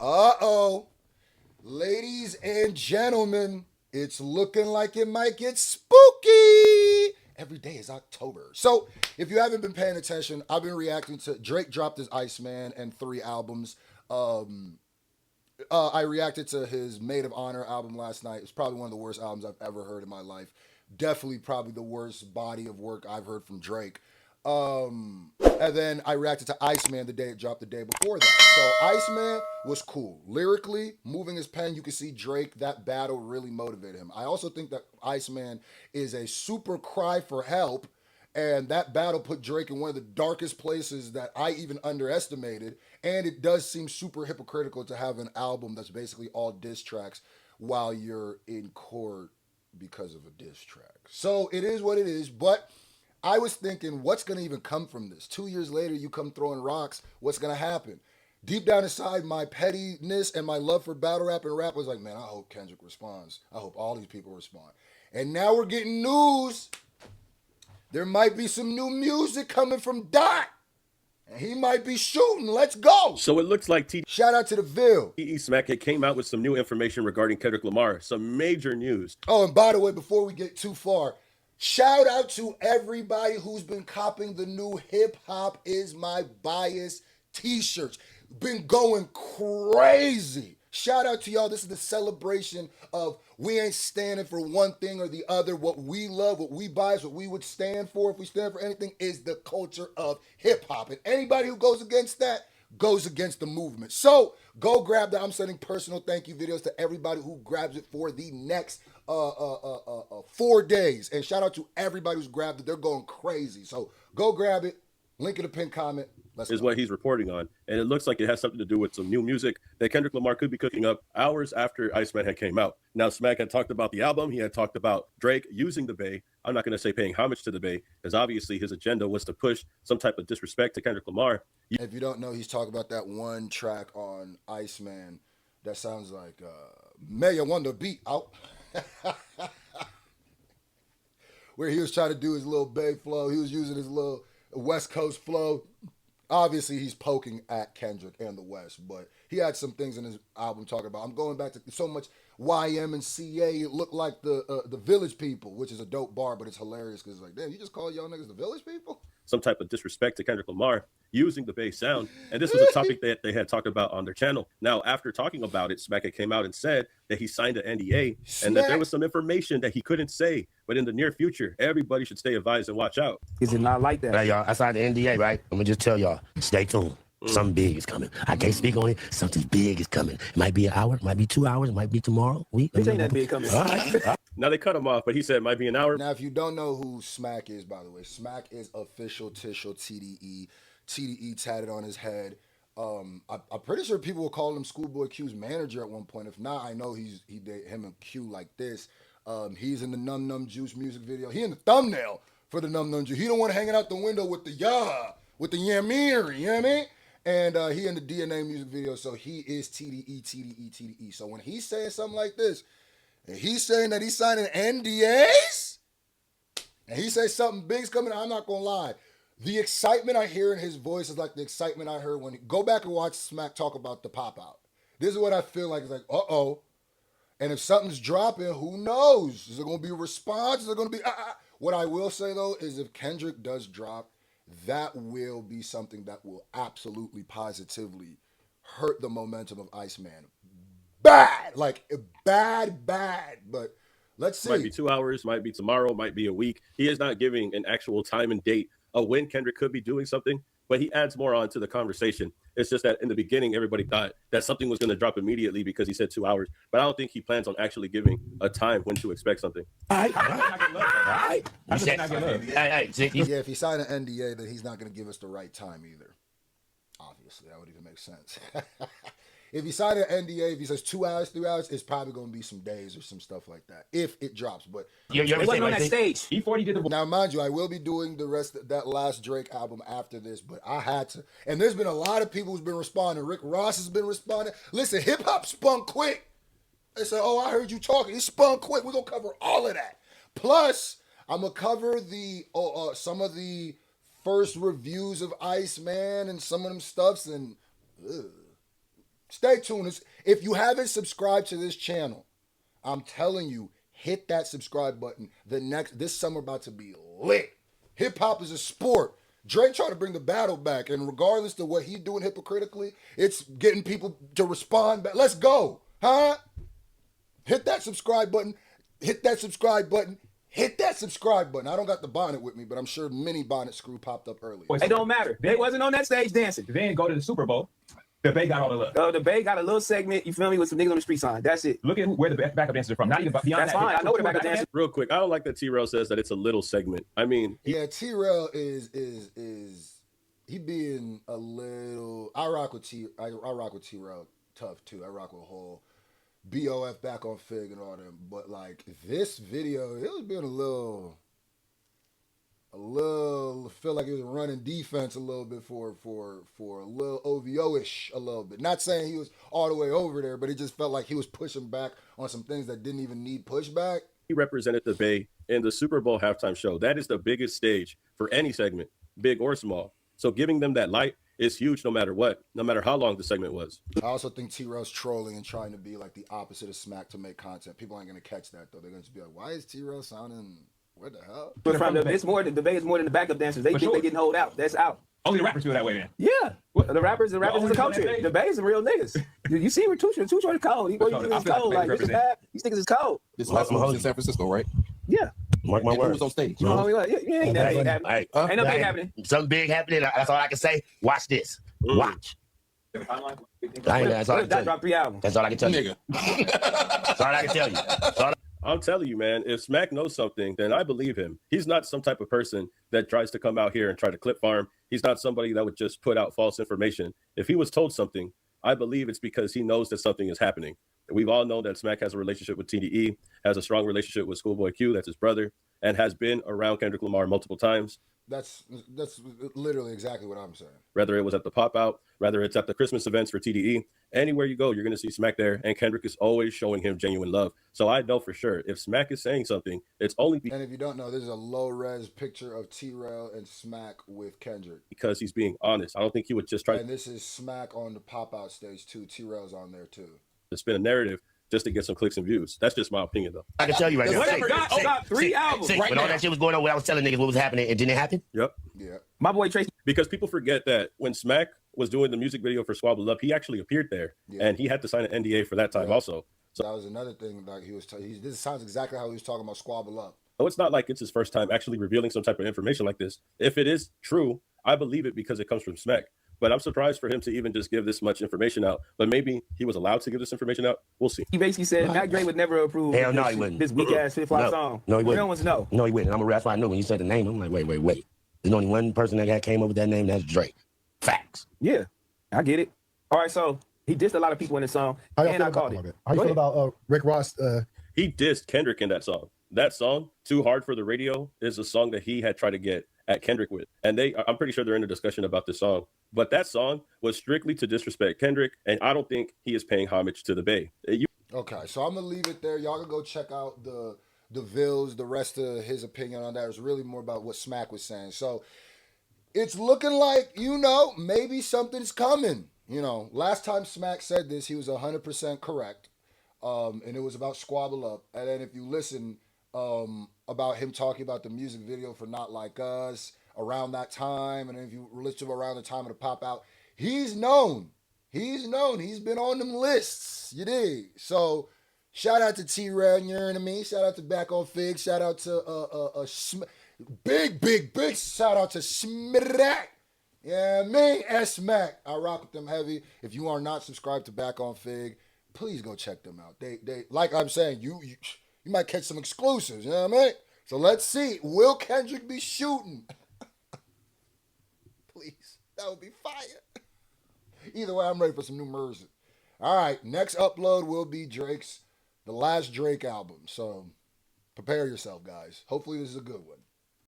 Uh-oh. Ladies and gentlemen, it's looking like it might get spooky. Every day is October. So, if you haven't been paying attention, I've been reacting to Drake dropped his Iceman and 3 albums. I reacted to his Maid of Honor album last night. It's probably one of the worst albums I've ever heard in my life. Definitely probably the worst body of work I've heard from Drake. And then I reacted to Iceman the day it dropped the day before that. So Iceman was cool. Lyrically, moving his pen, you can see Drake, that battle really motivated him. I also think that Iceman is a super cry for help. And that battle put Drake in one of the darkest places that I even underestimated. And it does seem super hypocritical to have an album that's basically all diss tracks while you're in court because of a diss track. So it is what it is. But I was thinking, what's going to even come from this? 2 years later, you come throwing rocks. What's going to happen? Deep down inside, my pettiness and my love for battle rap and rap was like, man, I hope Kendrick responds. I hope all these people respond. And now we're getting news. There might be some new music coming from Dot. And he might be shooting. Let's go. So it looks like Shout out to the Ville. ICEMAN came out with some new information regarding Kendrick Lamar. Some major news. Oh, and by the way, before we get too far, shout out to everybody who's been copping the new Hip Hop Is My Bias t-shirts. Been going crazy. Shout out to y'all. This is the celebration of we ain't standing for one thing or the other. What we love, what we bias, what we would stand for, if we stand for anything, is the culture of hip hop. And anybody who goes against that goes against the movement. So go grab that. I'm sending personal thank you videos to everybody who grabs it for the next 4 days. And shout out to everybody who's grabbed it. They're going crazy. So go grab it. Link in the pinned comment. Is what he's reporting on. And it looks like it has something to do with some new music that Kendrick Lamar could be cooking up hours after Iceman had came out. Now, Smack had talked about the album. He had talked about Drake using the Bay. I'm not going to say paying homage to the Bay, because obviously his agenda was to push some type of disrespect to Kendrick Lamar. If you don't know, he's talking about that one track on Iceman that sounds like May I Wonder Beat Out. Where he was trying to do his little Bay flow. He was using his little West Coast flow. Obviously, he's poking at Kendrick and the West, but he had some things in his album talking about. I'm going back to so much YM and CA. It looked like the Village People, which is a dope bar, but it's hilarious because it's like, damn, you just call y'all niggas the Village People? Some type of disrespect to Kendrick Lamar using the bass sound. And this was a topic that they had talked about on their channel. Now, after talking about it, Smack came out and said that he signed an NDA and that there was some information that he couldn't say. But in the near future, everybody should stay advised and watch out. Is it not like that? Right, y'all. I signed the NDA, right? I'm going to just tell y'all, stay tuned. Something big is coming. I can't speak on it. Something big is coming. It might be an hour, it might be 2 hours, it might be tomorrow, week. This ain't that big coming. All right. Now they cut him off, but he said it might be an hour. Now, if you don't know who Smack is, by the way, Smack is official Tishel TDE. TDE tatted on his head. I'm pretty sure people will call him Schoolboy Q's manager at one point. If not, I know he did him and Q like this. He's in the Num Num Juice music video. He in the thumbnail for the Num Num Juice. He don't want to hanging out the window with the with the Yamiri, you know what I mean? And he in the DNA music video, so he is TDE, TDE, TDE. So when he's saying something like this, and he's saying that he's signing NDAs, and he says something big's coming, I'm not gonna lie. The excitement I hear in his voice is like the excitement I heard when go back and watch Smack talk about the pop out. This is what I feel like. It's like, uh-oh. And if something's dropping, who knows? Is it gonna be a response? Is it gonna be What I will say though is if Kendrick does drop, that will be something that will absolutely positively hurt the momentum of Iceman. Bad, like bad. But let's see. Might be 2 hours, might be tomorrow, might be a week. He is not giving an actual time and date of when Kendrick could be doing something, but he adds more on to the conversation. It's just that in the beginning, everybody thought that something was going to drop immediately because he said 2 hours. But I don't think he plans on actually giving a time when to expect something. Hey, yeah, if he signed an NDA, then he's not going to give us the right time either. Obviously, that would even make sense. If he signed an NDA, if he says 2 hours, 3 hours, it's probably going to be some days or some stuff like that. If it drops, but It wasn't on that stage. E40 did the. now, mind you, I will be doing the rest of that last Drake album after this, but I had to. And there's been a lot of people who's been responding. Rick Ross has been responding. Listen, hip hop spun quick. They said, "Oh, I heard you talking. It spun quick. We're gonna cover all of that. Plus, I'm gonna cover the some of the first reviews of Iceman and some of them stuffs and." Stay tuned. If you haven't subscribed to this channel, I'm telling you, hit that subscribe button. This summer about to be lit. Hip hop is a sport. Drake trying to bring the battle back, and regardless of what he's doing hypocritically, it's getting people to respond back. Let's go, huh? Hit that subscribe button. Hit that subscribe button. Hit that subscribe button. I don't got the bonnet with me, but I'm sure mini bonnet screw popped up earlier. It don't matter. They wasn't on that stage dancing. They didn't go to the Super Bowl. The Bay got all the love. The Bay got a little segment, you feel me, with some niggas on the street sign. That's it. Look at where the backup dancers are from. Not even beyond That's that. fine. I know where the backup dancers. Real quick, I don't like that T-Rail says that it's a little segment. I mean, yeah, T-Rail is he being a little. I rock with T-Rail tough too. I rock with whole BOF back on Fig and all them. But like this video, it was being a little feel like he was running defense a little bit for a little OVO-ish a little bit. Not saying he was all the way over there, but it just felt like he was pushing back on some things that didn't even need pushback. he represented the Bay in the Super Bowl halftime show. That is the biggest stage for any segment, big or small. So giving them that light is huge no matter what, no matter how long the segment was. I also think T-Rail's trolling and trying to be like the opposite of Smack to make content. People aren't going to catch that, though. They're going to be like, why is T-Rail sounding... What the hell? But from the Bay is more than the backup dancers. They think they getting hold out. That's out. Only the rappers feel that way, man. Yeah. The rappers is a culture. The Bay is some real niggas. You see where Two Short is cold. These niggas is cold. Like, this is bad. These niggas is cold. This last one was in San Francisco, right? Yeah. Mark my And who words. was on stage? You ain't that big happening. Hey, Ain't no big happening. Something big happening. That's all I can say. Watch this. Watch. That's all I can tell you. Drop 3 albums. That's all I can tell you. Nigga. That's all I can tell you. That's all I'm telling you, man, if Smack knows something, then I believe him. He's not some type of person that tries to come out here and try to clip farm. He's not somebody that would just put out false information. If he was told something, I believe it's because he knows that something is happening. We've all known that Smack has a relationship with TDE, has a strong relationship with Schoolboy Q, that's his brother, and has been around Kendrick Lamar multiple times. That's literally exactly what I'm saying. Whether it was at the pop out, whether it's at the Christmas events for TDE, anywhere you go, you're going to see Smack there, and Kendrick is always showing him genuine love. So I know for sure, if Smack is saying something, it's only And if you don't know, this is a low-res picture of T-Rail and Smack with Kendrick. because he's being honest. I don't think he would just try And this is Smack on the pop-out stage, too. T-Rail's on there, too. to spin a narrative just to get some clicks and views. That's just my opinion, though. I can tell you right now. Whatever. Got 3 albums. See, right when all now. that shit was going on, when I was telling niggas what was happening, it didn't happen. Yep. Yeah. My boy Tracy. Because people forget that when Smack was doing the music video for Squabble Up, he actually appeared there, and he had to sign an NDA for that time also. So that was another thing. Like he was, this sounds exactly how he was talking about Squabble Up. So it's not like it's his first time actually revealing some type of information like this. If it is true, I believe it because it comes from Smack. But I'm surprised for him to even just give this much information out. But maybe he was allowed to give this information out. We'll see. He basically said Mac Dre would never approve Hell no, he wouldn't. this weak ass flip-flop song. No, he wouldn't. Real ones know. No, he wouldn't. That's why I knew when you said the name. I'm like, wait. There's only one person that came up with that name. That's Drake. Facts. Yeah, I get it. All right, so he dissed a lot of people in the song, How y'all and feel I called about it. it? How you Go feel ahead. about Rick Ross? He dissed Kendrick in that song. That song, Too Hard for the Radio, is a song that he had tried to get at Kendrick with. And I'm pretty sure they're in a discussion about this song. But that song was strictly to disrespect Kendrick, and I don't think he is paying homage to the Bay. Okay, so I'm gonna leave it there. Y'all can go check out the Vills. The rest of his opinion on that is really more about what Smack was saying. So it's looking like, maybe something's coming. Last time Smack said this, he was 100% correct. And it was about Squabble Up. And then if you listen about him talking about the music video for Not Like Us around that time, and then if you listen to around the time of the pop out, he's known. He's been on them lists. You dig? So shout out to T-Rail, you know what I mean? Shout out to Back on Fig. Shout out to big shout out to Smack. Yeah, me, S-Mac. I rock with them heavy. If you are not subscribed to Back on Fig, please go check them out. They like I'm saying, you might catch some exclusives, you know what I mean? So let's see. Will Kendrick be shooting? Please. That would be fire. Either way, I'm ready for some new music. All right, next upload will be the last Drake album. So prepare yourself, guys. Hopefully this is a good one.